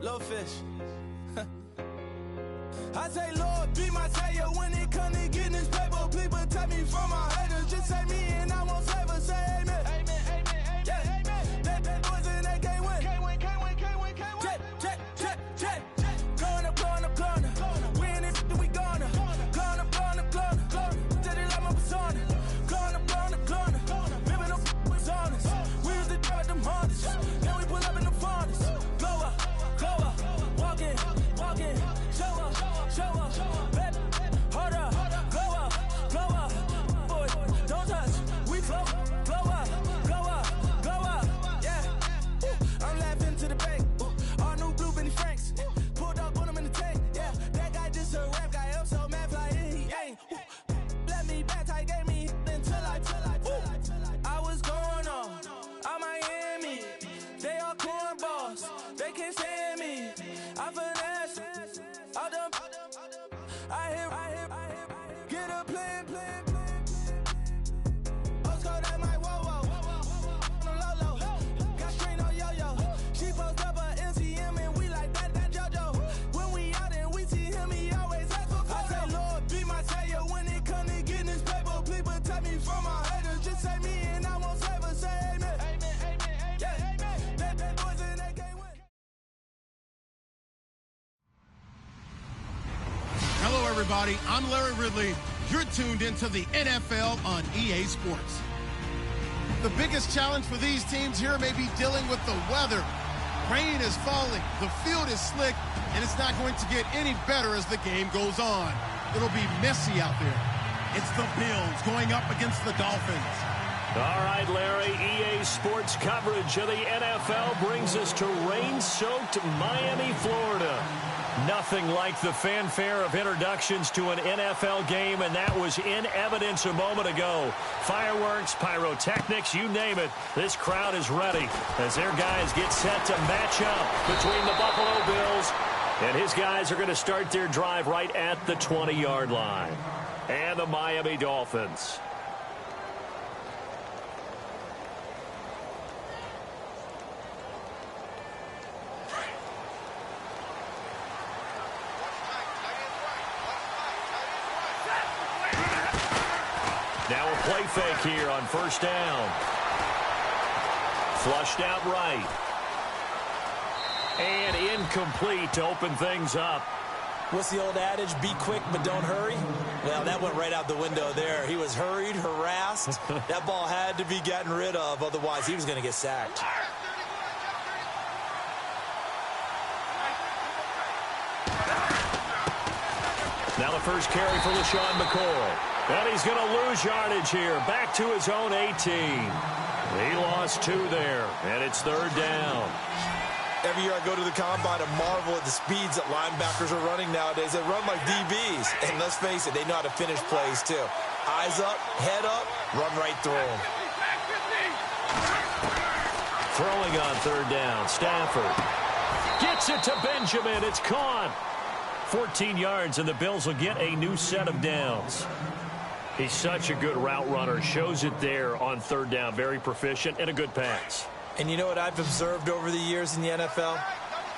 Little fish. I say, Lord, be my savior when it comes to getting this paper. Please protect me from my haters. Just say me and I won't save her. Say amen. Amen, amen, amen, yeah. Amen. That boys and they can't win. Can't win, can't win, can't win, can't win. Jet. Blowing up. We in it, we gonna. Blowing up. Till they like my persona. Blowing up. Living up was honest. We used to drive them Hondas. Now we pull up in the furnace. Glow up. Walking. Show up, baby, hold up, glow up, boy, don't touch, we glow up, yeah, I'm laughing to the bank, all new blue Benny Franks, pulled up on him in the tank, yeah, that guy just a rap guy, I'm so mad, fly in, he ain't, let me back, tight, gave me, until I was going on Miami, they all cornballs, they can't stand me, I finesse. I hear, get a plan. Osco, that might whoa. No low. Got strain on yo-yo. She post up a MCM and we like that JoJo. When we out and we see him, he always asks for photo. I say, Lord, be my savior when it comes to getting this paper. Please protect me from my haters. Just say me and I won't save her. Say amen. Amen. Yeah. That boys and they can't win. Hello, everybody. I'm Larry Ridley. You're tuned into the NFL on EA Sports. The biggest challenge for these teams here may be dealing with the weather. Rain is falling, the field is slick, and it's not going to get any better as the game goes on. It'll be messy out there. It's the Bills going up against the Dolphins. All right, Larry, EA Sports coverage of the NFL brings us to rain-soaked Miami, Florida. Nothing like the fanfare of introductions to an NFL game, and that was in evidence a moment ago. Fireworks, pyrotechnics, you name it. This crowd is ready as their guys get set to match up between the Buffalo Bills, and his guys are going to start their drive right at the 20-yard line. And the Miami Dolphins. Now a play fake here on first down. Flushed out right. And incomplete to open things up. What's the old adage? Be quick, but don't hurry? Well, that went right out the window there. He was hurried, harassed. That ball had to be gotten rid of, otherwise he was going to get sacked. Now the first carry for LaShawn McCoy. And he's going to lose yardage here. Back to his own 18. He lost 2 there, and it's third down. Every year I go to the combine and marvel at the speeds that linebackers are running nowadays. They run like DBs. And let's face it, they know how to finish plays too. Eyes up, head up, run right through them. Throwing on third down, Stafford. Gets it to Benjamin. It's caught. 14 yards, and the Bills will get a new set of downs. He's such a good route runner. Shows it there on third down. Very proficient and a good pass. And you know what I've observed over the years in the NFL?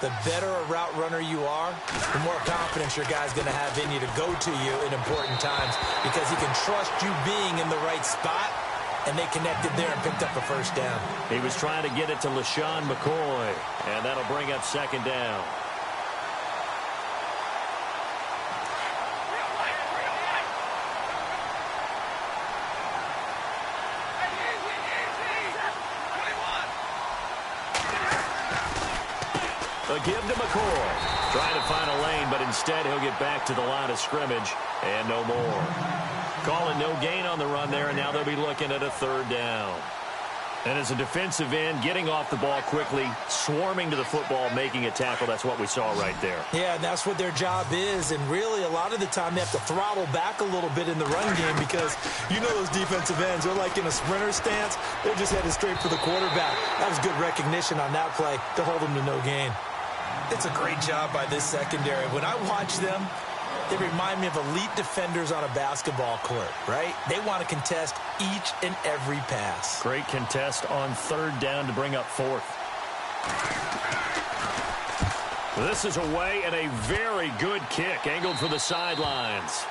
The better a route runner you are, the more confidence your guy's going to have in you to go to you in important times because he can trust you being in the right spot, and they connected there and picked up a first down. He was trying to get it to LaShawn McCoy, and that'll bring up second down. A give to McCoy. Trying to find a lane, but instead he'll get back to the line of scrimmage and no more. Calling no gain on the run there, and now they'll be looking at a third down. And as a defensive end, getting off the ball quickly, swarming to the football, making a tackle, that's what we saw right there. Yeah, and that's what their job is. And really, a lot of the time, they have to throttle back a little bit in the run game because you know those defensive ends, they're like in a sprinter stance. They're just headed straight for the quarterback. That was good recognition on that play to hold them to no gain. It's a great job by this secondary. When I watch them, they remind me of elite defenders on a basketball court, right? They want to contest each and every pass. Great contest on third down to bring up fourth. This is away and a very good kick angled for the sidelines.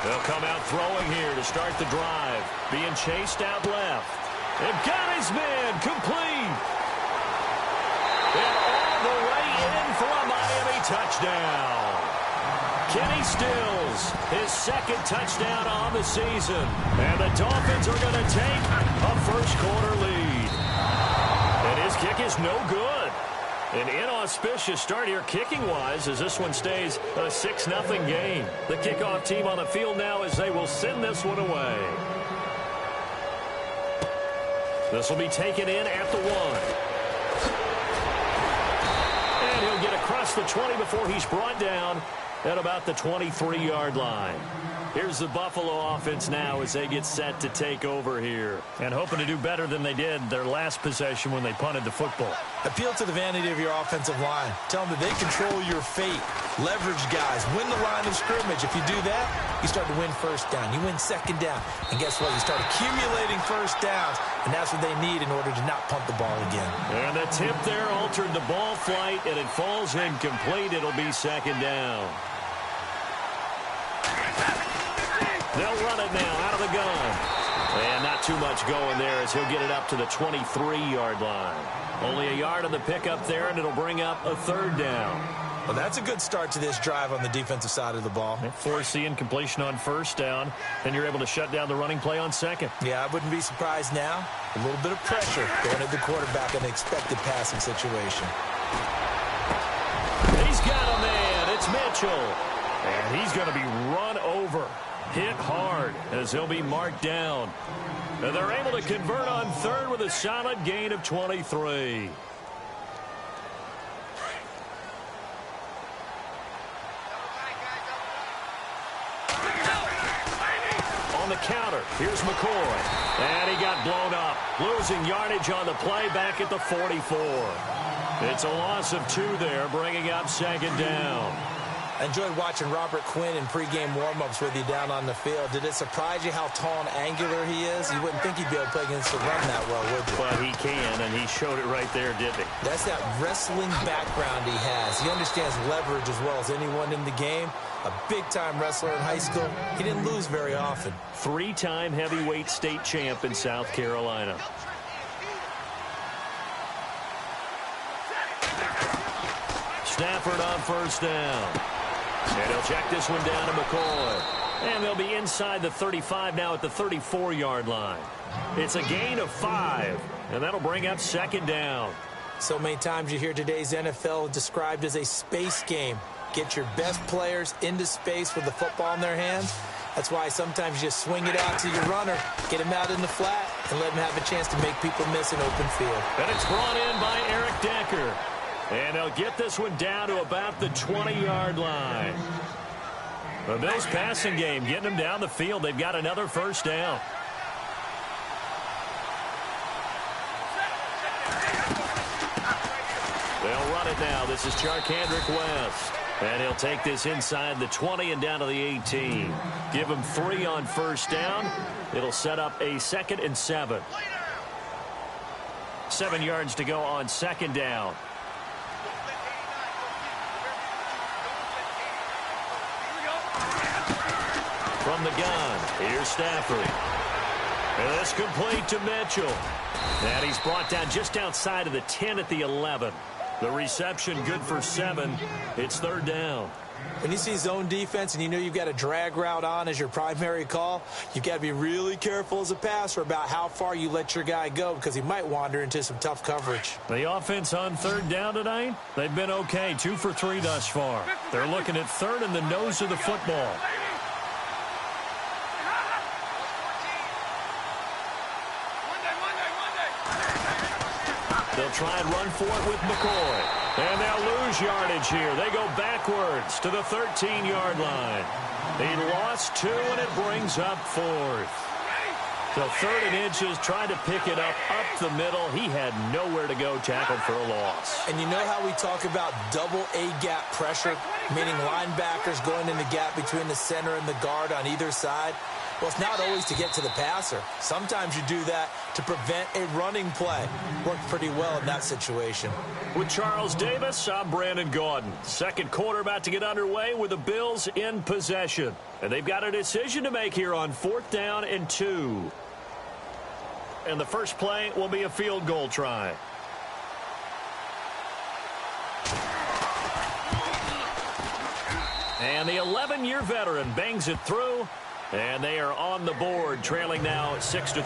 They'll come out throwing here to start the drive. Being chased out left. They've got his man complete. And all the way in for a Miami touchdown. Kenny Stills, his second touchdown on the season. And the Dolphins are going to take a first-quarter lead. And his kick is no good. An inauspicious start here kicking-wise as this one stays a 6-0 game. The kickoff team on the field now as they will send this one away. This will be taken in at the 1. And he'll get across the 20 before he's brought down at about the 23-yard line. Here's the Buffalo offense now as they get set to take over here. And hoping to do better than they did their last possession when they punted the football. Appeal to the vanity of your offensive line. Tell them that they control your fate. Leverage guys. Win the line of scrimmage. If you do that, you start to win first down. You win second down. And guess what? You start accumulating first downs. And that's what they need in order to not punt the ball again. And the tip there altered the ball flight, and it falls incomplete. It'll be second down. They'll run it now out of the gun. And not too much going there as he'll get it up to the 23-yard line. Only a yard on the pickup there, and it'll bring up a third down. Well, that's a good start to this drive on the defensive side of the ball. Force the incompletion on first down, and you're able to shut down the running play on second. Yeah, I wouldn't be surprised now. A little bit of pressure going at the quarterback in an expected passing situation. He's got a man. It's Mitchell. And he's going to be run over. Hit hard as he'll be marked down. And they're able to convert on third with a solid gain of 23. On the counter, here's McCoy. And he got blown up. Losing yardage on the play back at the 44. It's a loss of 2 there, bringing up second down. I enjoyed watching Robert Quinn in pregame warm-ups with you down on the field. Did it surprise you how tall and angular he is? You wouldn't think he'd be able to play against the run that well, would you? But he can, and he showed it right there, didn't he? That's that wrestling background he has. He understands leverage as well as anyone in the game. A big-time wrestler in high school. He didn't lose very often. 3-time heavyweight state champ in South Carolina. Stafford on first down. And he'll check this one down to McCoy. And they'll be inside the 35 now at the 34-yard line. It's a gain of 5, and that'll bring up second down. So many times you hear today's NFL described as a space game. Get your best players into space with the football in their hands. That's why sometimes you just swing it out to your runner, get him out in the flat, and let him have a chance to make people miss an open field. And it's brought in by Eric Decker. And they'll get this one down to about the 20-yard line. The Bills passing game, getting them down the field. They've got another first down. They'll run it now. This is Charkandrick West. And he'll take this inside the 20 and down to the 18. Give him 3 on first down. It'll set up a 2nd and 7. 7 yards to go on second down. From the gun, here's Stafford. And this complete to Mitchell. And he's brought down just outside of the 10 at the 11. The reception good for 7. It's third down. When you see zone defense and you know you've got a drag route on as your primary call, you've got to be really careful as a passer about how far you let your guy go because he might wander into some tough coverage. The offense on third down tonight, they've been okay. 2 for 3 thus far. They're looking at third in the nose of the football. They'll try and run for it with McCoy. And they'll lose yardage here. They go backwards to the 13-yard line. He lost 2, and it brings up 4th. So 3rd and inches, trying to pick it up the middle. He had nowhere to go, tackled for a loss. And you know how we talk about double A-gap pressure, meaning linebackers going in the gap between the center and the guard on either side? Well, it's not always to get to the passer. Sometimes you do that to prevent a running play. Worked pretty well in that situation. With Charles Davis, I'm Brandon Gaudin. Second quarter about to get underway with the Bills in possession. And they've got a decision to make here on 4th down and 2. And the first play will be a field goal try. And the 11-year veteran bangs it through. And they are on the board, trailing now 6-3.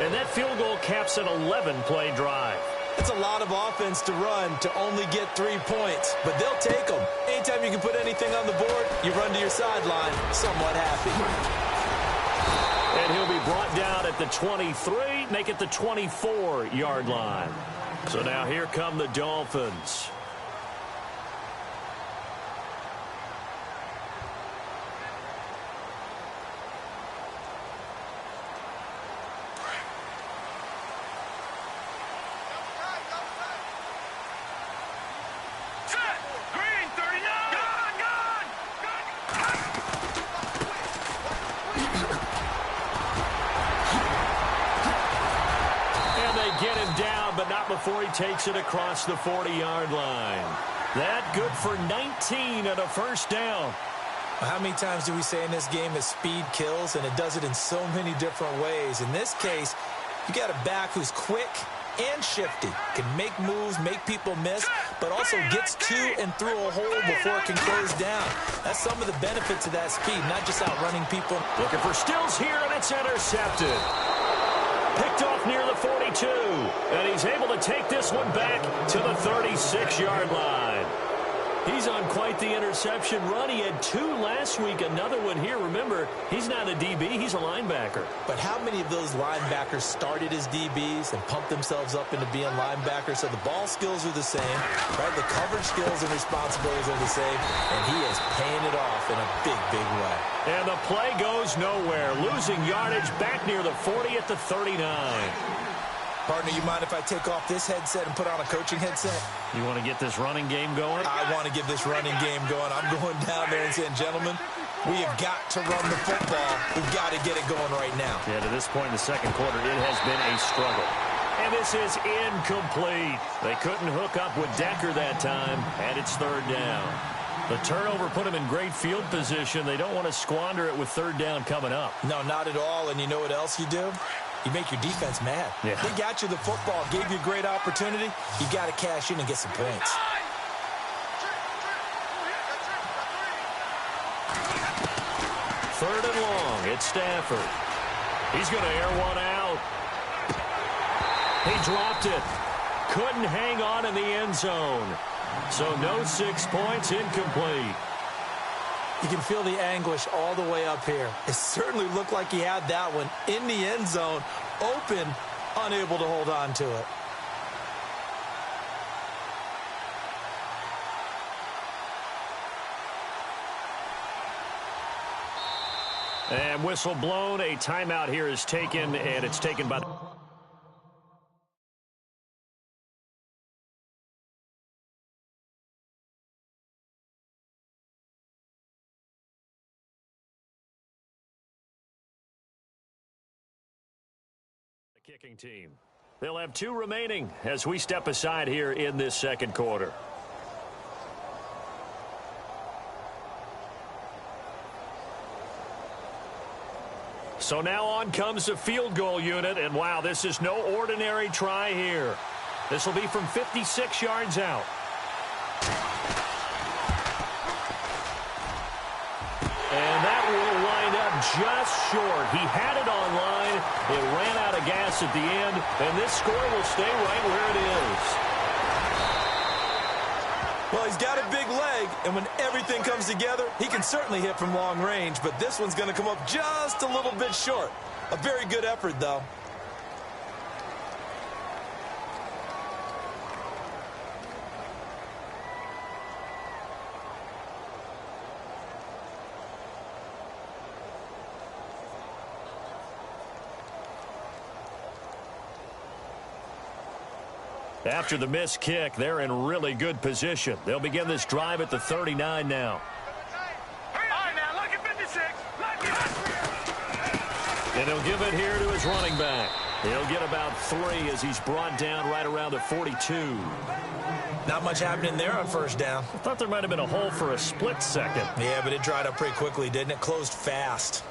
And that field goal caps an 11-play drive. It's a lot of offense to run to only get 3 points, but they'll take them. Anytime you can put anything on the board, you run to your sideline somewhat happy. And he'll be brought down at the 23, make it the 24-yard line. So now here come the Dolphins. Before he takes it across the 40-yard line. That good for 19 and a first down. How many times do we say in this game that speed kills, and it does it in so many different ways? In this case, you got a back who's quick and shifty, can make moves, make people miss, but also gets to and through a hole before it can close down. That's some of the benefits of that speed, not just outrunning people. Looking for Stills here, and it's intercepted. Picked off near the 42, and he's able to take this one back to the 36-yard line. He's on quite the interception run. He had 2 last week, another one here. Remember, he's not a DB, he's a linebacker. But how many of those linebackers started as DBs and pumped themselves up into being linebackers? So the ball skills are the same, right? The coverage skills and responsibilities are the same, and he is paying it off in a big, big way. And the play goes nowhere, losing yardage back near the 40 at the 39. Partner, you mind if I take off this headset and put on a coaching headset? You want to get this running game going? I want to get this running game going. I'm going down there and saying, gentlemen, we have got to run the football. We've got to get it going right now. Yeah, to this point in the second quarter, it has been a struggle. And this is incomplete. They couldn't hook up with Decker that time, and it's 3rd down. The turnover put them in great field position. They don't want to squander it with 3rd down coming up. No, not at all. And you know what else you do? You make your defense mad. Yeah. They got you the football, gave you a great opportunity. You got to cash in and get some points. 3rd and long. It's Stafford. He's going to air one out. He dropped it. Couldn't hang on in the end zone. So no 6 points, incomplete. You can feel the anguish all the way up here. It certainly looked like he had that one in the end zone, open, unable to hold on to it. And whistle blown. A timeout here is taken, and it's taken by... kicking team. They'll have 2 remaining as we step aside here in this second quarter. So now on comes the field goal unit, and wow, this is no ordinary try here. This will be from 56 yards out. And that will wind up just short. He had it on line. It ran out of gas at the end, and this score will stay right where it is. Well, he's got a big leg, and when everything comes together, he can certainly hit from long range, but this one's going to come up just a little bit short. A very good effort, though. After the missed kick, they're in really good position. They'll begin this drive at the 39 now. And he'll give it here to his running back. He'll get about 3 as he's brought down right around the 42. Not much happening there on first down. I thought there might have been a hole for a split second. Yeah, but it dried up pretty quickly, didn't it? Closed fast.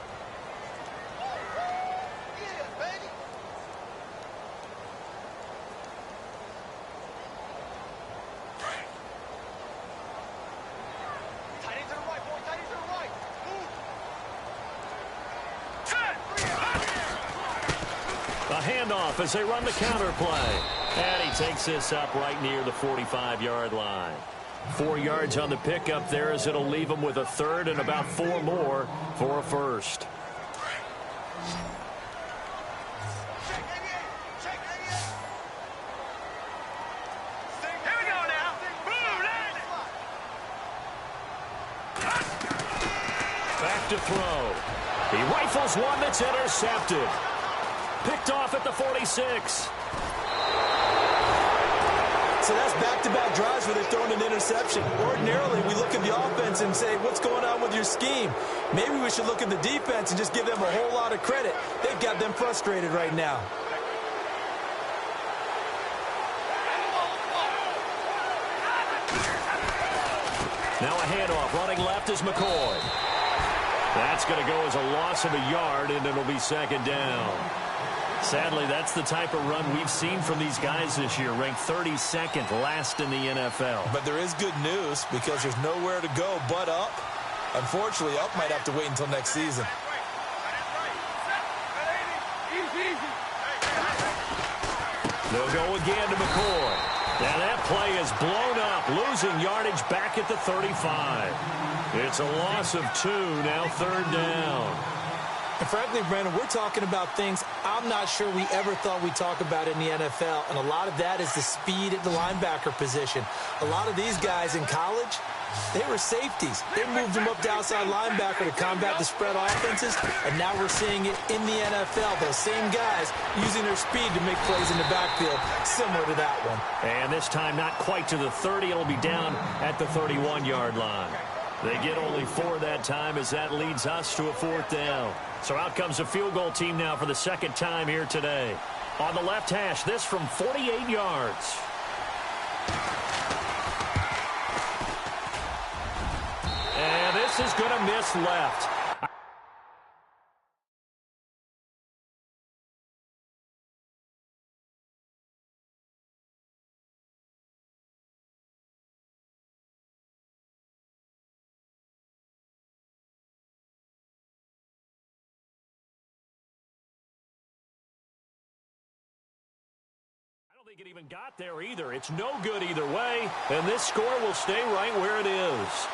A handoff as they run the counter play. And he takes this up right near the 45-yard line. 4 yards on the pickup there as it'll leave him with a third and about 4 more for a first. Back to throw. He rifles one that's intercepted. Picked off at the 46. So that's back-to-back drives where they're throwing an interception. Ordinarily, we look at the offense and say, what's going on with your scheme? Maybe we should look at the defense and just give them a whole lot of credit. They've got them frustrated right now. Now a handoff. Running left is McCoy. That's going to go as a loss of a yard, and it'll be second down. Sadly, that's the type of run we've seen from these guys this year, ranked 32nd last in the NFL. But there is good news because there's nowhere to go but up. Unfortunately, up might have to wait until next season. They'll go again to McCoy. Now that play is blown up, losing yardage back at the 35. It's a loss of 2, now third down. And frankly, Brandon, we're talking about things I'm not sure we ever thought we'd talk about in the NFL. And a lot of that is the speed at the linebacker position. A lot of these guys in college, they were safeties. They moved them up to outside linebacker to combat the spread offenses. And now we're seeing it in the NFL. Those same guys using their speed to make plays in the backfield, similar to that one. And this time not quite to the 30. It'll be down at the 31-yard line. They get only 4 that time as that leads us to a 4th down. So out comes a field goal team now for the second time here today. On the left hash, this from 48 yards. And this is going to miss left. I don't think it even got there either. It's no good either way, and this score will stay right where it is.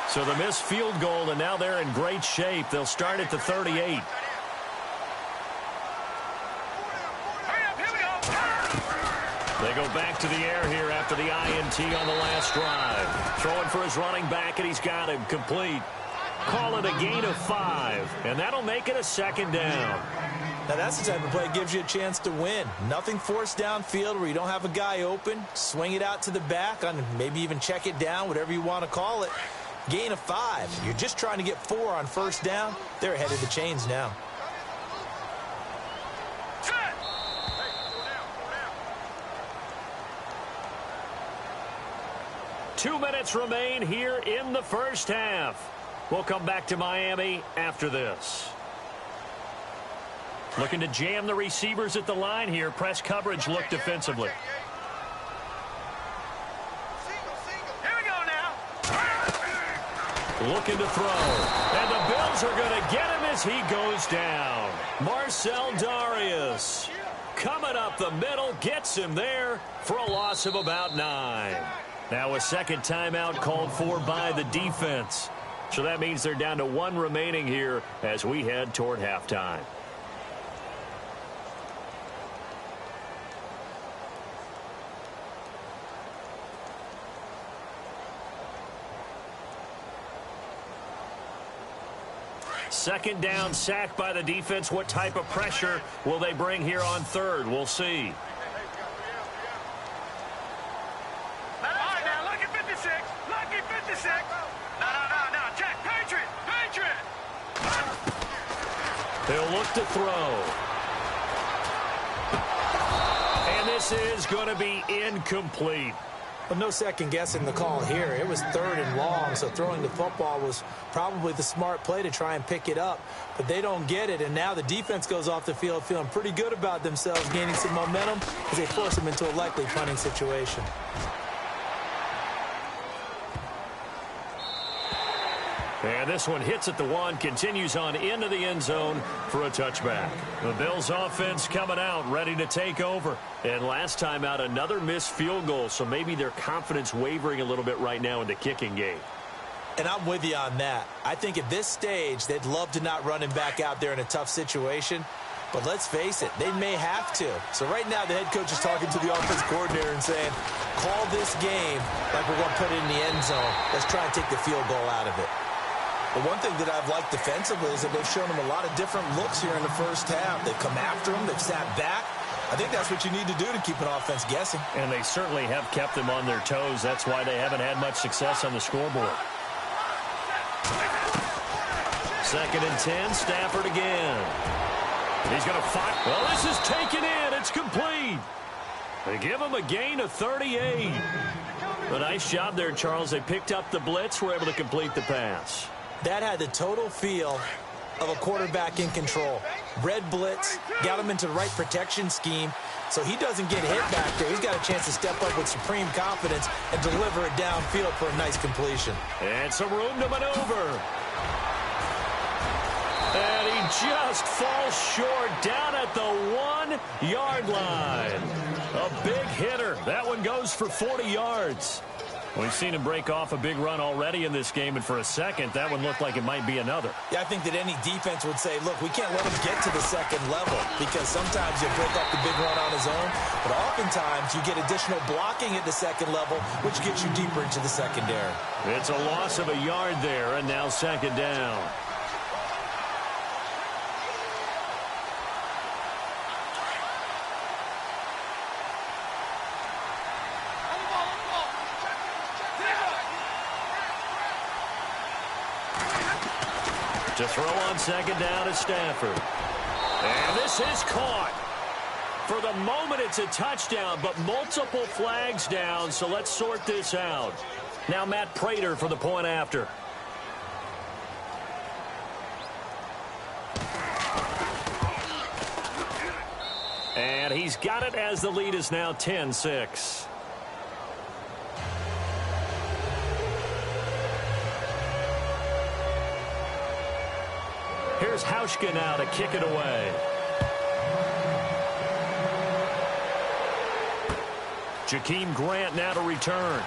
So the missed field goal, and now they're in great shape. They'll start at the 38. They go back to the air here after the INT on the last drive. Throwing for his running back, and he's got him complete. Call it a gain of 5, and that'll make it a second down. Now, that's the type of play that gives you a chance to win. Nothing forced downfield where you don't have a guy open. Swing it out to the back, maybe even check it down, whatever you want to call it. Gain of 5. You're just trying to get 4 on first down. They're ahead of the chains now. Two minutes remain here in the first half. We'll come back to Miami after this. Looking to jam the receivers at the line here. Press coverage look defensively. Here we go now. Looking to throw. And the Bills are going to get him as he goes down. Marcel Darius coming up the middle, gets him there for a loss of about 9. Now a second timeout called for by the defense. So that means they're down to 1 remaining here as we head toward halftime. second down, sack by the defense. What type of pressure will they bring here on third? We'll see. All right, now, lucky 56. Lucky 56. No, Jack, Patriot. They'll look to throw. And this is going to be incomplete. But no second guessing the call here. It was 3rd and long, so throwing the football was probably the smart play to try and pick it up. But they don't get it, and now the defense goes off the field feeling pretty good about themselves, gaining some momentum as they force them into a likely punting situation. And this one hits at the 1, continues on into the end zone for a touchback. The Bills offense coming out, ready to take over. And last time out, another missed field goal, so maybe their confidence wavering a little bit right now in the kicking game. And I'm with you on that. I think at this stage, they'd love to not run him back out there in a tough situation. But let's face it, they may have to. So right now, the head coach is talking to the offense coordinator and saying, call this game like we're going to put it in the end zone. Let's try and take the field goal out of it. But one thing that I've liked defensively is that they've shown him a lot of different looks here in the first half. They've come after him. They've sat back. I think that's what you need to do to keep an offense guessing. And they certainly have kept them on their toes. That's why they haven't had much success on the scoreboard. 2nd and 10, Stafford again. He's going to fire. Well, this is taken in. It's complete. They give him a gain of 38. A nice job there, Charles. They picked up the blitz, were able to complete the pass. That had the total feel of a quarterback in control. Red blitz, got him into the right protection scheme, so he doesn't get hit back there. He's got a chance to step up with supreme confidence and deliver it downfield for a nice completion. And some room to maneuver. And he just falls short down at the 1-yard line. A big hitter. That one goes for 40 yards. We've seen him break off a big run already in this game, and for a second, that one looked like it might be another. Yeah, I think that any defense would say, look, we can't let him get to the second level because sometimes you break off the big run on his own, but oftentimes you get additional blocking at the second level, which gets you deeper into the secondary. It's a loss of a yard there, and now 2nd down. To throw on 2nd down is Stafford. And this is caught. For the moment, it's a touchdown, but multiple flags down, so let's sort this out. Now Matt Prater for the point after. And he's got it as the lead is now 10-6. Here's Hauschka now to kick it away. Jakeem Grant now to return.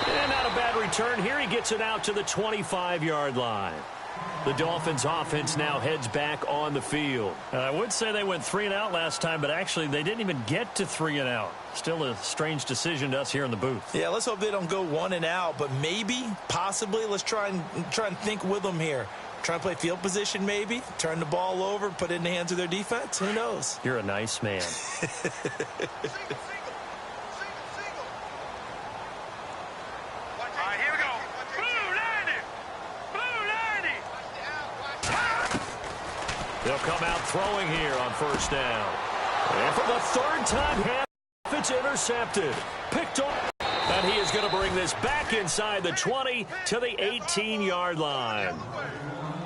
And not a bad return here. He gets it out to the 25-yard line. The Dolphins offense now heads back on the field. I would say they went 3 and out last time, but actually they didn't even get to 3 and out. Still a strange decision to us here in the booth. Yeah, let's hope they don't go 1 and out, but maybe, possibly, let's try and think with them here. Try and play field position maybe, turn the ball over, put it in the hands of their defense. Who knows? You're a nice man. All right, here we go. Blue 90. They'll come out throwing here on 1st down. And for the 3rd time, it's intercepted. Picked off. And he is going to bring this back inside the 20 to the 18-yard line.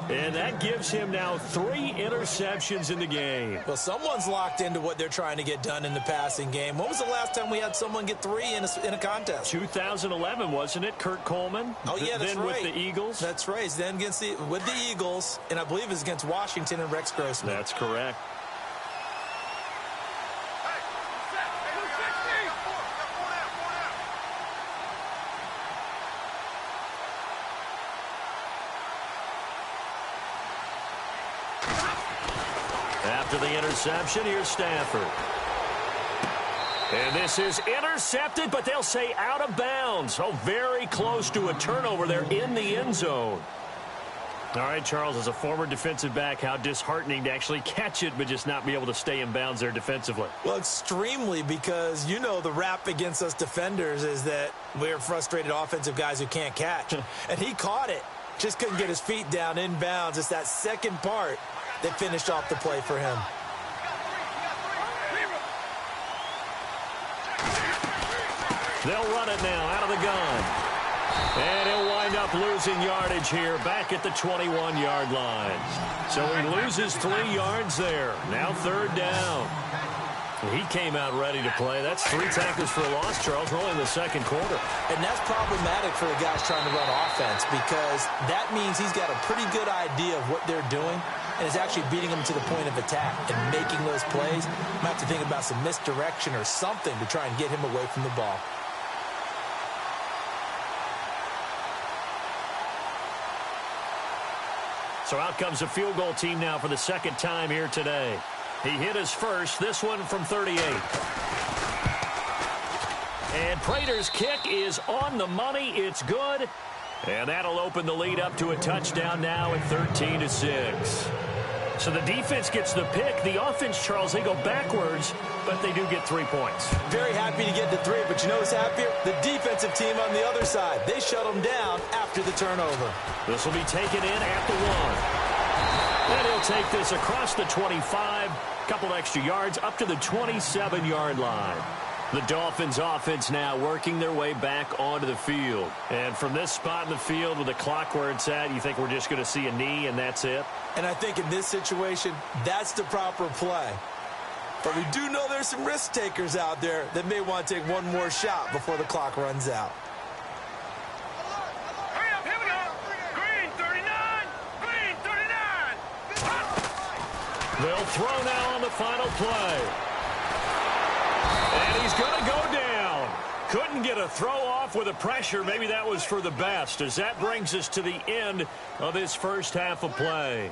And that gives him now 3 interceptions in the game. Well, someone's locked into what they're trying to get done in the passing game. When was the last time we had someone get 3 in a contest? 2011, wasn't it? Kurt Coleman? Oh, yeah, that's then right. with the Eagles? That's right. Then with the Eagles, and I believe it was against Washington and Rex Grossman. That's correct. After the interception, here's Stafford. And this is intercepted, but they'll say out of bounds. Oh, very close to a turnover there in the end zone. All right, Charles, as a former defensive back, how disheartening to actually catch it but just not be able to stay in bounds there defensively. Well, extremely, because you know the rap against us defenders is that we're frustrated offensive guys who can't catch. And he caught it. Just couldn't get his feet down in bounds. It's that second part that finished off the play for him. They'll run it now out of the gun. And he'll wind up losing yardage here back at the 21-yard line. So he loses 3 yards there. Now 3rd down. He came out ready to play. That's 3 tackles for a loss, Charles, early in the second quarter. And that's problematic for the guys trying to run offense, because that means he's got a pretty good idea of what they're doing and is actually beating them to the point of attack and making those plays. Might have to think about some misdirection or something to try and get him away from the ball. So out comes a field goal team now for the second time here today. He hit his first, this one from 38. And Prater's kick is on the money. It's good. And that'll open the lead up to a touchdown now at 13-6. So the defense gets the pick. The offense, Charles, they go backwards, but they do get 3 points. Very happy to get to 3, but you know what's happier? The defensive team on the other side. They shut them down after the turnover. This will be taken in at the 1. And he'll take this across the 25, couple extra yards, up to the 27-yard line. The Dolphins offense now working their way back onto the field. And from this spot in the field with the clock where it's at, you think we're just going to see a knee and that's it? And I think in this situation, that's the proper play. But we do know there's some risk takers out there that may want to take one more shot before the clock runs out. Hurry up, here we go. Green 39, green 39. They'll throw now on the final play. And he's going to go down. Couldn't get a throw off with the pressure. Maybe that was for the best, as that brings us to the end of this first half of play.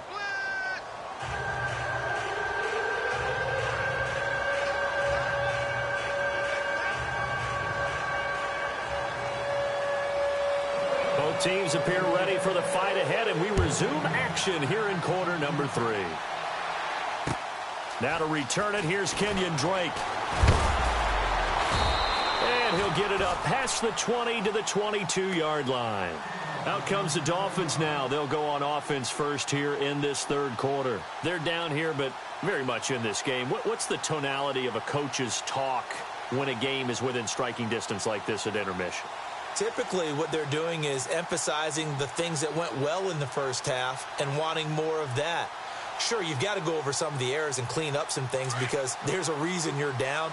Both teams appear ready for the fight ahead, and we resume action here in quarter number 3. Now to return it, here's Kenyon Drake. And he'll get it up past the 20 to the 22-yard line. Out comes the Dolphins now. They'll go on offense first here in this third quarter. They're down here, but very much in this game. What's the tonality of a coach's talk when a game is within striking distance like this at intermission? Typically, what they're doing is emphasizing the things that went well in the first half and wanting more of that. Sure, you've got to go over some of the errors and clean up some things because there's a reason you're down.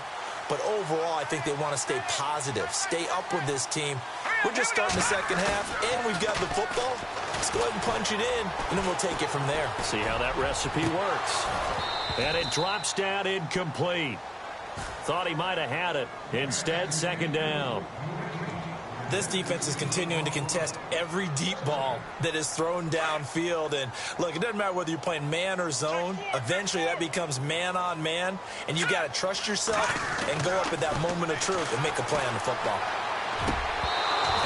But overall, I think they want to stay positive, stay up with this team. We're just starting the second half, and we've got the football. Let's go ahead and punch it in, and then we'll take it from there. See how that recipe works. And it drops down incomplete. Thought he might have had it. Instead, second down. This defense is continuing to contest every deep ball that is thrown downfield. And, look, it doesn't matter whether you're playing man or zone. Eventually, that becomes man-on-man, and you've got to trust yourself and go up at that moment of truth and make a play on the football.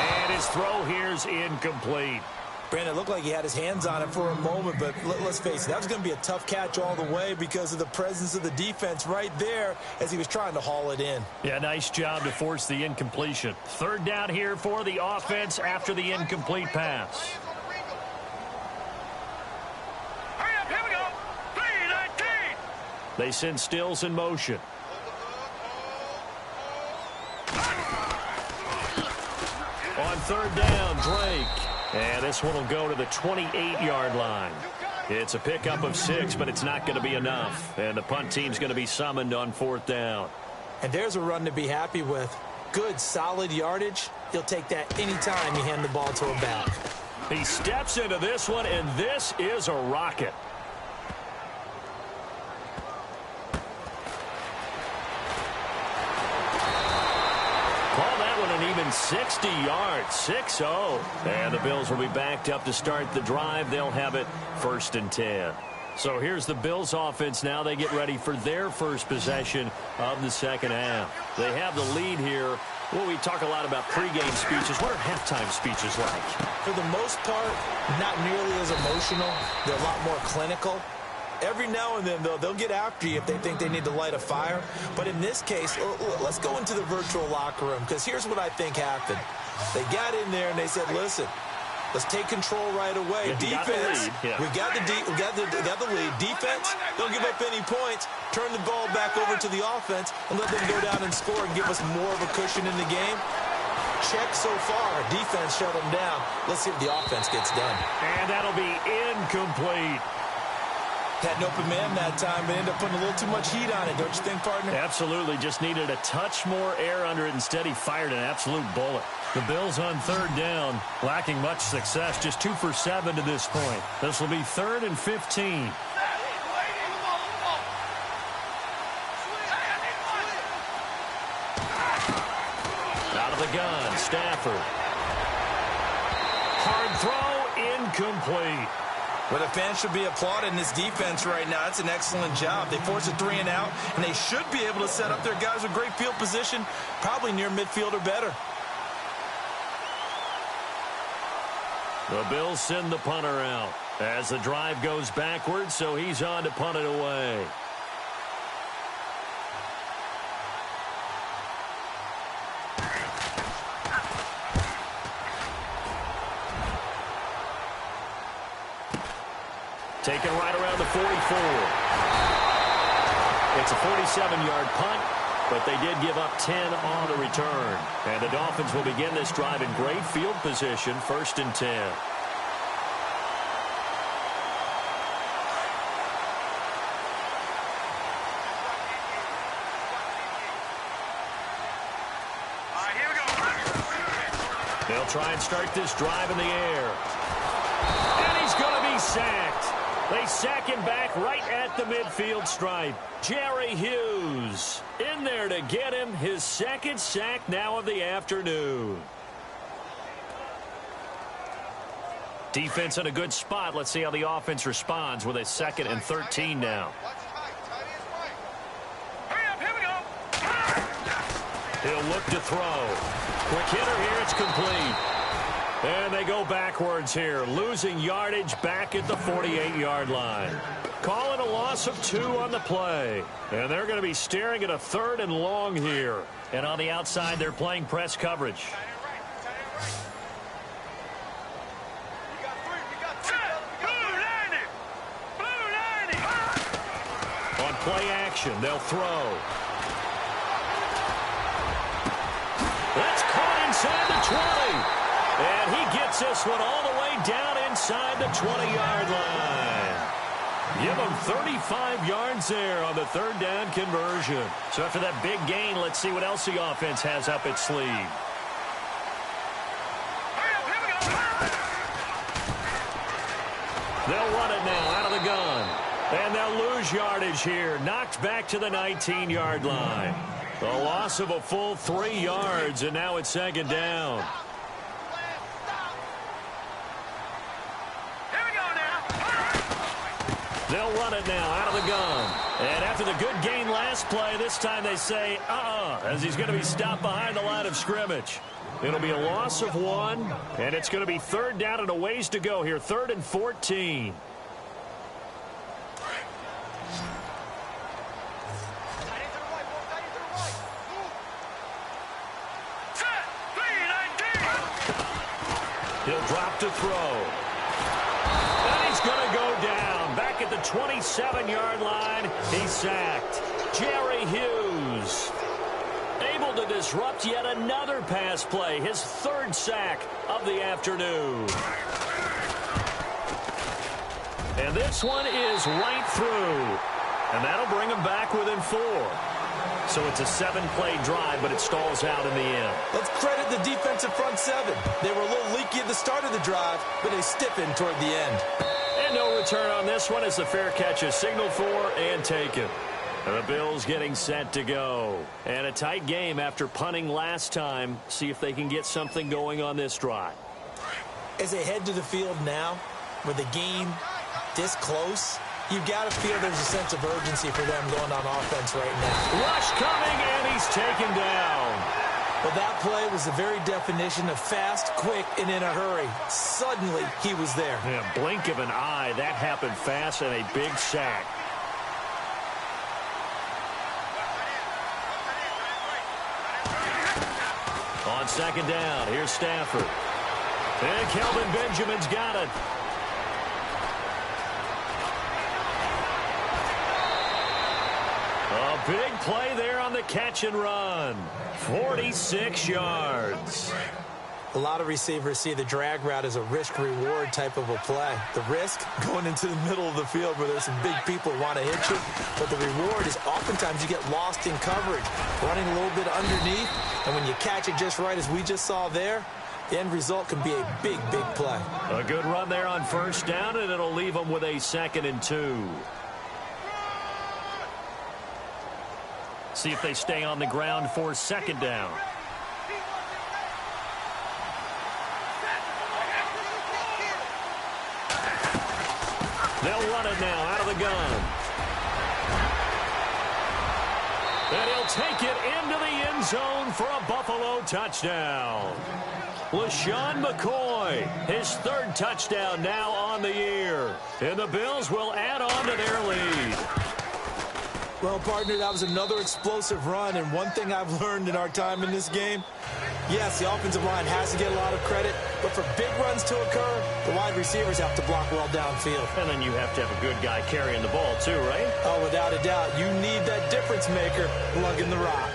And his throw here's incomplete. Brandon, it looked like he had his hands on it for a moment, but let's face it, that was going to be a tough catch all the way because of the presence of the defense right there as he was trying to haul it in. Yeah, nice job to force the incompletion. Third down here for the offense after the incomplete pass. Hurry up, here we go. 3-19. They send Stills in motion. On third down, Drake. And this one will go to the 28-yard line. It's a pickup of 6, but it's not going to be enough. And the punt team's going to be summoned on fourth down. And there's a run to be happy with. Good, solid yardage. He'll take that anytime you hand the ball to a back. He steps into this one, and this is a rocket. Call that one an even 60 yards, 6-0. And the Bills will be backed up to start the drive. They'll have it 1st and 10. So here's the Bills offense now. They get ready for their first possession of the second half. They have the lead here Well, we talk a lot about pregame speeches. What are halftime speeches like? For the most part, not nearly as emotional. They're a lot more clinical. Every now and then, though, they'll get after you if they think they need to light a fire. But in this case, let's go into the virtual locker room, because here's what I think happened. They got in there and they said, listen, let's take control right away. Defense, we got the lead. Defense, don't give up any points. Turn the ball back over to the offense and let them go down and score and give us more of a cushion in the game. Check so far. Defense shut them down. Let's see if the offense gets done. And that'll be incomplete. Had an open man that time, but ended up putting a little too much heat on it, don't you think, partner? Absolutely. Just needed a touch more air under it. Instead, he fired an absolute bullet. The Bills on third down, lacking much success, just 2 for 7 to this point. This will be 3rd and 15. Out of the gun, Stafford. Hard throw, incomplete. Well, the fans should be applauding this defense right now. It's an excellent job. They force a 3 and out, and they should be able to set up their guys with great field position, probably near midfield or better. The Bills send the punter out as the drive goes backwards, so he's on to punt it away. Taken right around the 44. It's a 47-yard punt, but they did give up 10 on the return. And the Dolphins will begin this drive in great field position, 1st and 10. Here we go. They'll try and start this drive in the air. And he's going to be sacked. They sack him back right at the midfield stripe. Jerry Hughes in there to get him his 2nd sack now of the afternoon. Defense in a good spot. Let's see how the offense responds with a 2nd and 13 now. Hurry up, here we go. He'll look to throw. Quick hitter here, it's complete. And they go backwards here, losing yardage back at the 48-yard line. Calling a loss of 2 on the play. And they're going to be staring at a 3rd and long here. And on the outside, they're playing press coverage. On play action, they'll throw. That's caught inside the 20. And he gets this one all the way down inside the 20-yard line. Give him 35 yards there on the 3rd down conversion. So after that big gain, let's see what else the offense has up its sleeve. They'll run it now out of the gun. And they'll lose yardage here. Knocked back to the 19-yard line. A loss of a full 3 yards, and now it's 2nd down. They'll run it now out of the gun. And after the good gain last play, this time they say, as he's going to be stopped behind the line of scrimmage. It'll be a loss of 1, and it's going to be 3rd down and a ways to go here, 3rd and 14. He'll drop to throw. And he's going to go down. Back at the 27-yard line, he's sacked. Jerry Hughes able to disrupt yet another pass play. His 3rd sack of the afternoon. And this one is right through. And that'll bring him back within 4. So it's a 7-play drive, but it stalls out in the end. Let's credit the defensive front 7. They were a little leaky at the start of the drive, but they stiffened toward the end. And no return on this one as the fair catch is signaled for and taken. The Bills getting set to go. And a tight game after punting last time. See if they can get something going on this drive. As they head to the field now, with the game this close, you've got to feel there's a sense of urgency for them going on offense right now. Rush coming, and he's taken down. Well, that play was the very definition of fast, quick, and in a hurry. Suddenly, he was there. Yeah, blink of an eye. That happened fast and a big sack. On second down, here's Stafford. And Kelvin Benjamin's got it. A big play there on the catch and run. 46 yards. A lot of receivers see the drag route as a risk-reward type of a play. The risk, going into the middle of the field where there's some big people who want to hit you. But the reward is oftentimes you get lost in coverage, running a little bit underneath. And when you catch it just right, as we just saw there, the end result can be a big, big play. A good run there on first down, and it'll leave them with a 2nd and 2. See if they stay on the ground for 2nd down. They'll run it now out of the gun. And he'll take it into the end zone for a Buffalo touchdown. LaShawn McCoy, his 3rd touchdown now on the year. And the Bills will add on to their lead. Well, partner, that was another explosive run, and one thing I've learned in our time in this game, yes, the offensive line has to get a lot of credit, but for big runs to occur, the wide receivers have to block well downfield. And then you have to have a good guy carrying the ball too, right? Oh, without a doubt, you need that difference maker lugging the rock.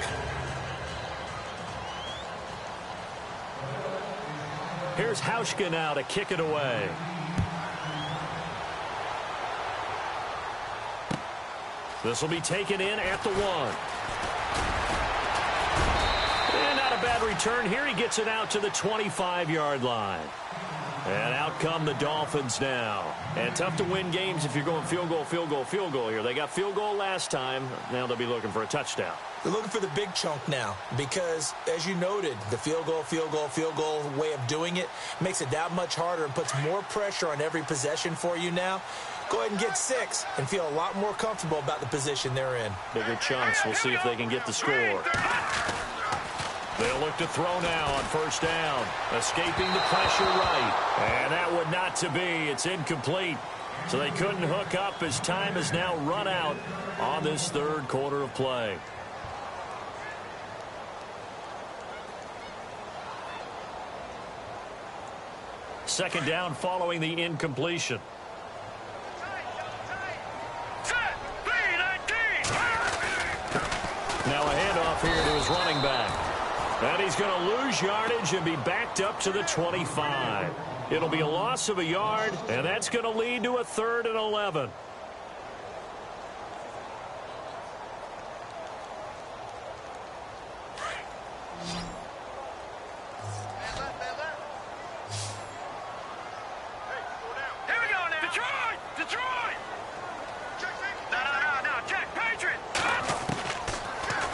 Here's Hauschka now to kick it away. This will be taken in at the 1. And not a bad return here. He gets it out to the 25-yard line. And out come the Dolphins now. And tough to win games if you're going field goal, field goal, field goal here. They got field goal last time. Now they'll be looking for a touchdown. They're looking for the big chunk now because, as you noted, the field goal way of doing it makes it that much harder and puts more pressure on every possession for you now. Go ahead and get 6 and feel a lot more comfortable about the position they're in. Bigger chunks. We'll see if they can get the score. They'll look to throw now on first down. Escaping the pressure right. And that would not to be. It's incomplete. So they couldn't hook up as time has now run out on this 3rd quarter of play. Second down following the incompletion. Now a handoff here to his running back. And he's going to lose yardage and be backed up to the 25. It'll be a loss of a yard, and that's going to lead to a 3rd and 11.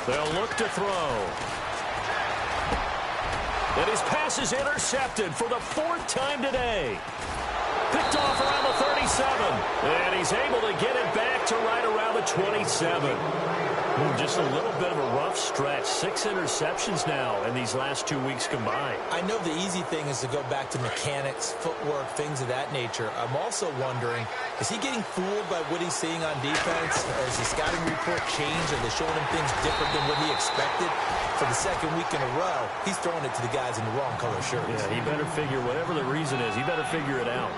They'll look to throw. And his pass is intercepted for the 4th time today. Picked off around the 37. And he's able to get it back to right around the 27. Just a little bit of a rough stretch. 6 interceptions now in these last 2 weeks combined. I know the easy thing is to go back to mechanics, footwork, things of that nature. I'm also wondering, is he getting fooled by what he's seeing on defense? Has the scouting report changed? Are they showing him things different than what he expected? For the 2nd week in a row, he's throwing it to the guys in the wrong color shirts. Yeah, he better figure, whatever the reason is, he better figure it out.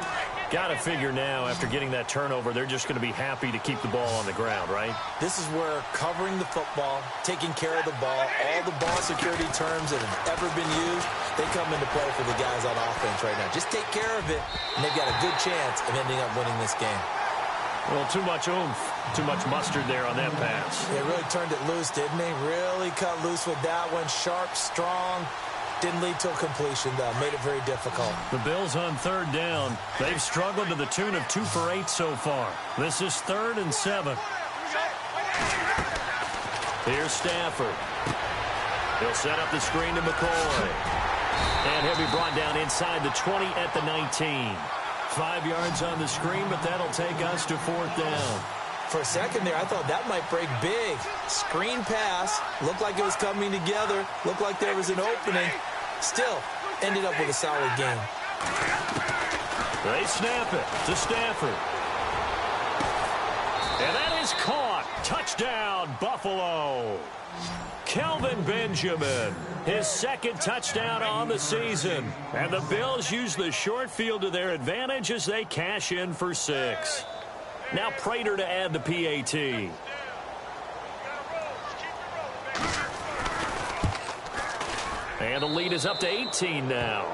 Got to figure now, after getting that turnover, they're just going to be happy to keep the ball on the ground, right? This is where covering the football, taking care of the ball, all the ball security terms that have ever been used, they come into play for the guys on offense right now. Just take care of it, and they've got a good chance of ending up winning this game. Well, too much oomph, too much mustard there on that pass. They really turned it loose, didn't they? Really cut loose with that one. Sharp, strong. Didn't lead to a completion, though. Made it very difficult. The Bills on 3rd down. They've struggled to the tune of 2 for 8 so far. This is 3rd and 7. Here's Stafford. He'll set up the screen to McCoy. And he'll be brought down inside the 20 at the 19. 5 yards on the screen, but that'll take us to 4th down. For a second there, I thought that might break big. Screen pass. Looked like it was coming together. Looked like there was an opening. Still, ended up with a solid game. They snap it to Stafford. And that is caught. Touchdown, Buffalo. Kelvin Benjamin, his second touchdown on the season. And the Bills use the short field to their advantage as they cash in for 6. Now Prater to add the PAT. And the lead is up to 18 now.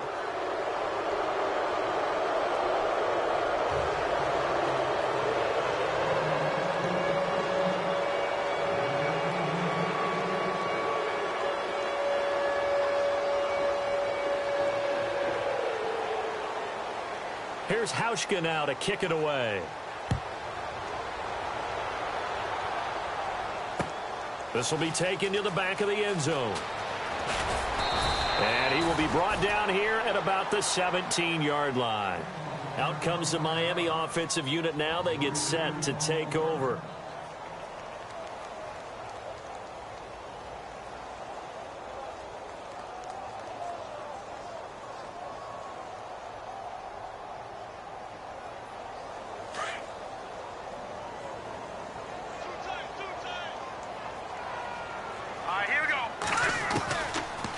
Here's Hauschka now to kick it away. This will be taken to the back of the end zone. And he will be brought down here at about the 17-yard line. Out comes the Miami offensive unit now. They get set to take over.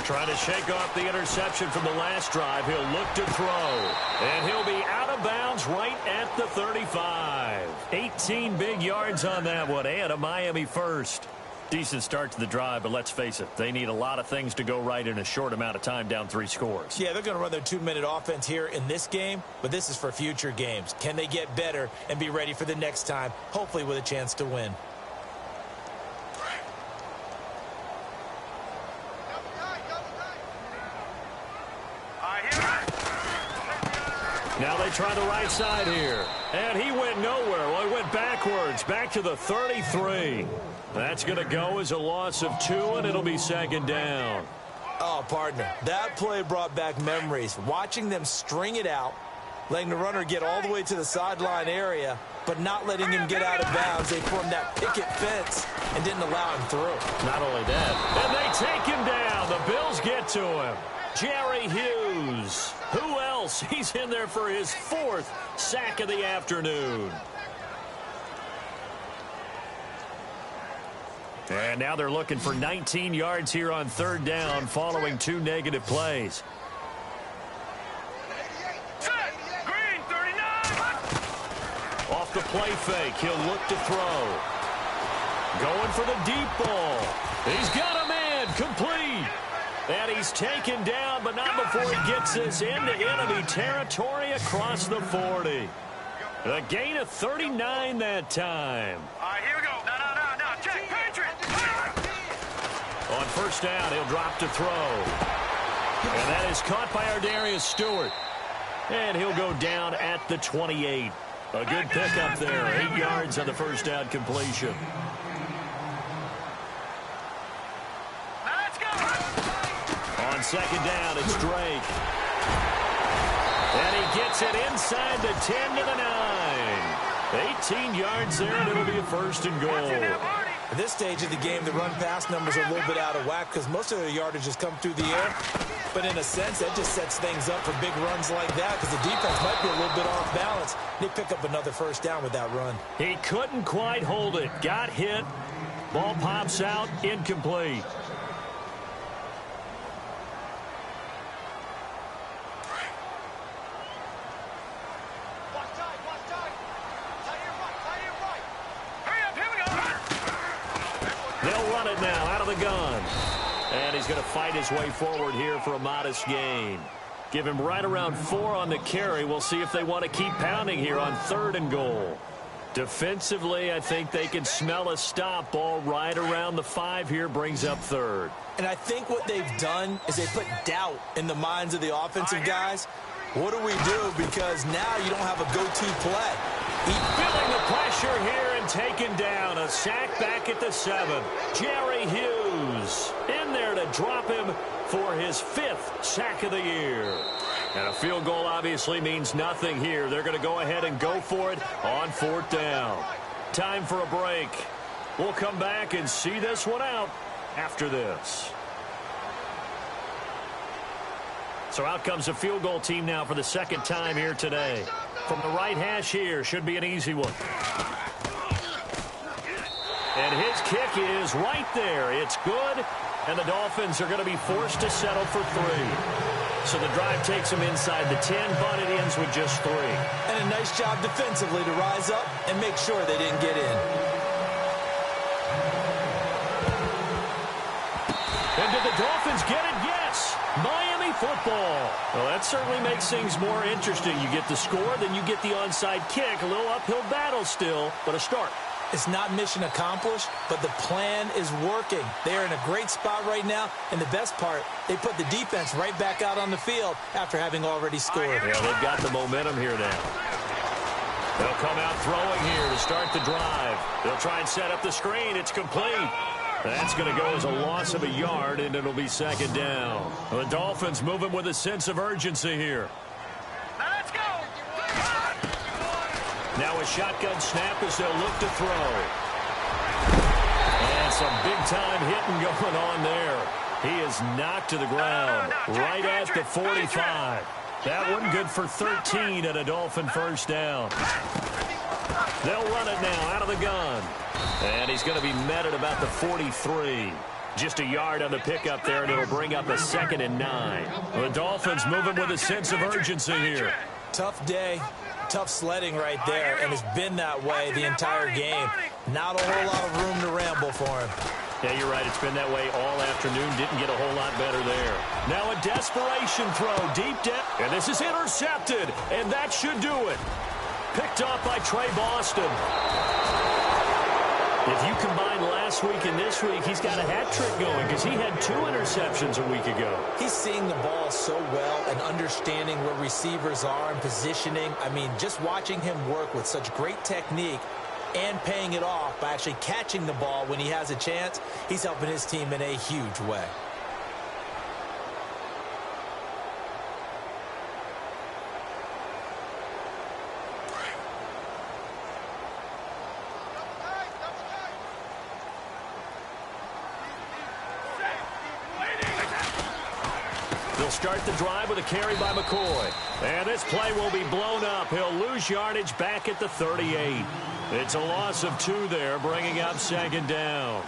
Trying to shake off the interception from the last drive. He'll look to throw. And he'll be out of bounds right at the 35. 18 big yards on that one. And a Miami first. Decent start to the drive, but let's face it, they need a lot of things to go right in a short amount of time, down 3 scores. Yeah, they're going to run their 2-minute offense here in this game, but this is for future games. Can they get better and be ready for the next time, hopefully with a chance to win? Now they try the right side here. And he went nowhere. Well, he went backwards, back to the 33. That's going to go as a loss of 2, and it'll be second down. Oh, partner, that play brought back memories. Watching them string it out, letting the runner get all the way to the sideline area, but not letting him get out of bounds. They formed that picket fence and didn't allow him through. Not only that, and they take him down. The Bills get to him. Jerry Hughes. Who else? He's in there for his 4th sack of the afternoon. And now they're looking for 19 yards here on 3rd down following 2 negative plays. Green, 39. Off the play fake, he'll look to throw. Going for the deep ball. He's got a man, complete. And he's taken down, but not before he gets this into enemy territory across the 40. A gain of 39 that time. All right, here we go. No. Check, Patriot. On 1st down, he'll drop to throw. And that is caught by Ardarius Stewart. And he'll go down at the 28. A good pickup there. 8 yards on the 1st down completion. On 2nd down, it's Drake. And he gets it inside the 10 to the 9. 18 yards there, and it'll be a 1st and goal. At this stage of the game, the run-pass numbers are a little bit out of whack because most of their yardage has come through the air. But in a sense, that just sets things up for big runs like that because the defense might be a little bit off balance. They pick up another 1st down with that run. He couldn't quite hold it. Got hit. Ball pops out. Incomplete. They'll run it now out of the gun. And he's going to fight his way forward here for a modest gain. Give him right around 4 on the carry. We'll see if they want to keep pounding here on 3rd and goal. Defensively, I think they can smell a stop. Ball right around the 5 here, brings up 3rd. And I think what they've done is they put doubt in the minds of the offensive guys. What do we do? Because now you don't have a go-to play. Feeling the pressure here and taken down. A sack back at the 7. Jerry Hughes in there to drop him for his 5th sack of the year. And a field goal obviously means nothing here. They're going to go ahead and go for it on 4th down. Time for a break. We'll come back and see this one out after this. So out comes a field goal team now for the second time here today. From the right hash here, should be an easy one. And his kick is right there. It's good, and the Dolphins are going to be forced to settle for 3. So the drive takes them inside the 10, but it ends with just 3. And a nice job defensively to rise up and make sure they didn't get in. And did the Dolphins get it? Yes. Miami football. Well, that certainly makes things more interesting. You get the score, then you get the onside kick. A little uphill battle still, but a start. It's not mission accomplished, but the plan is working. They're in a great spot right now, and the best part, they put the defense right back out on the field after having already scored. Yeah, they've got the momentum here now. They'll come out throwing here to start the drive. They'll try and set up the screen. It's complete. That's going to go as a loss of a yard, and it'll be second down. The Dolphins moving with a sense of urgency here. Now let's go. Now a shotgun snap as they'll look to throw. And some big-time hitting going on there. He is knocked to the ground right at the 45. That one good for 13 and a Dolphin first down. They'll run it now out of the gun. And he's going to be met at about the 43. Just a yard on the pickup there, and it'll bring up a 2nd and 9. The Dolphins moving with a sense of urgency here. Tough day. Tough sledding right there, and it's been that way the entire game. Not a whole lot of room to ramble for him. Yeah, you're right. It's been that way all afternoon. Didn't get a whole lot better there. Now a desperation throw deep down. And this is intercepted, and that should do it. Picked off by Trey Boston. If you combine last week and this week, he's got a hat trick going because he had 2 interceptions a week ago. He's seeing the ball so well and understanding where receivers are and positioning. I mean, just watching him work with such great technique and paying it off by actually catching the ball when he has a chance, he's helping his team in a huge way. They'll start the drive with a carry by McCoy. And this play will be blown up. He'll lose yardage back at the 38. It's a loss of 2 there, bringing up 2nd down.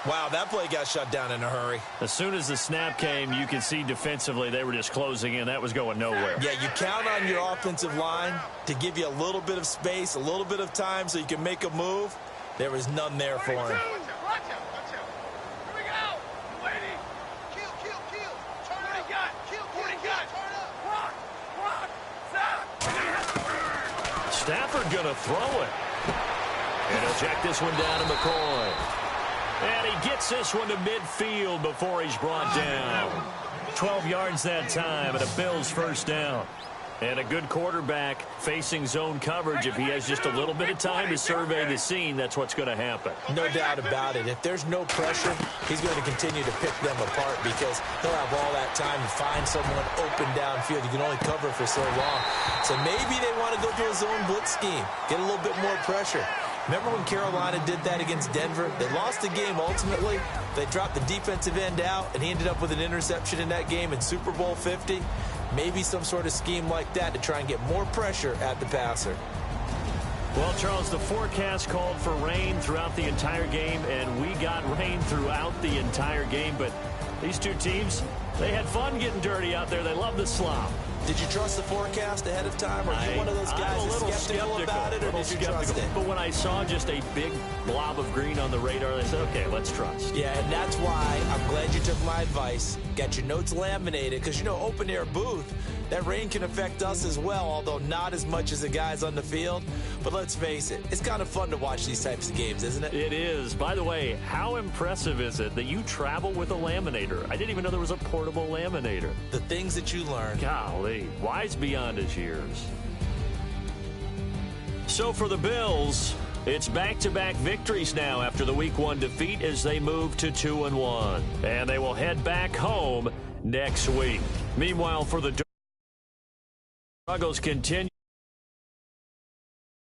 Wow, that play got shut down in a hurry. As soon as the snap came, you could see defensively they were just closing in. That was going nowhere. Yeah, you count on your offensive line to give you a little bit of space, a little bit of time so you can make a move. There was none there for him. Stafford going to throw it. And he'll check this one down to McCoy. And he gets this one to midfield before he's brought down. 12 yards that time and a Bills first down. And a good quarterback facing zone coverage. If he has just a little bit of time to survey the scene, that's what's going to happen. No doubt about it. If there's no pressure, he's going to continue to pick them apart because he'll have all that time to find someone open downfield. You can only cover for so long. So maybe they want to go to a zone blitz scheme, get a little bit more pressure. Remember when Carolina did that against Denver? They lost the game ultimately. They dropped the defensive end out, and he ended up with an interception in that game in Super Bowl 50. Maybe some sort of scheme like that to try and get more pressure at the passer. Well, Charles, the forecast called for rain throughout the entire game, and we got rain throughout the entire game. But these two teams, they had fun getting dirty out there. They love the slop. Did you trust the forecast ahead of time? Are you one of those guys that's skeptical about it, or did you trust it? But when I saw just a big blob of green on the radar, I said, okay, let's trust. Yeah, and that's why I'm glad you took my advice. Got your notes laminated, because, you know, open-air booth, that rain can affect us as well, although not as much as the guys on the field. But let's face it, it's kind of fun to watch these types of games, isn't it? It is. By the way, how impressive is it that you travel with a laminator? I didn't even know there was a portable laminator. The things that you learn. Golly, wise beyond his years. So for the Bills, it's back-to-back victories now after the Week 1 defeat as they move to 2-1. And they will head back home next week. Meanwhile, for the struggles continue.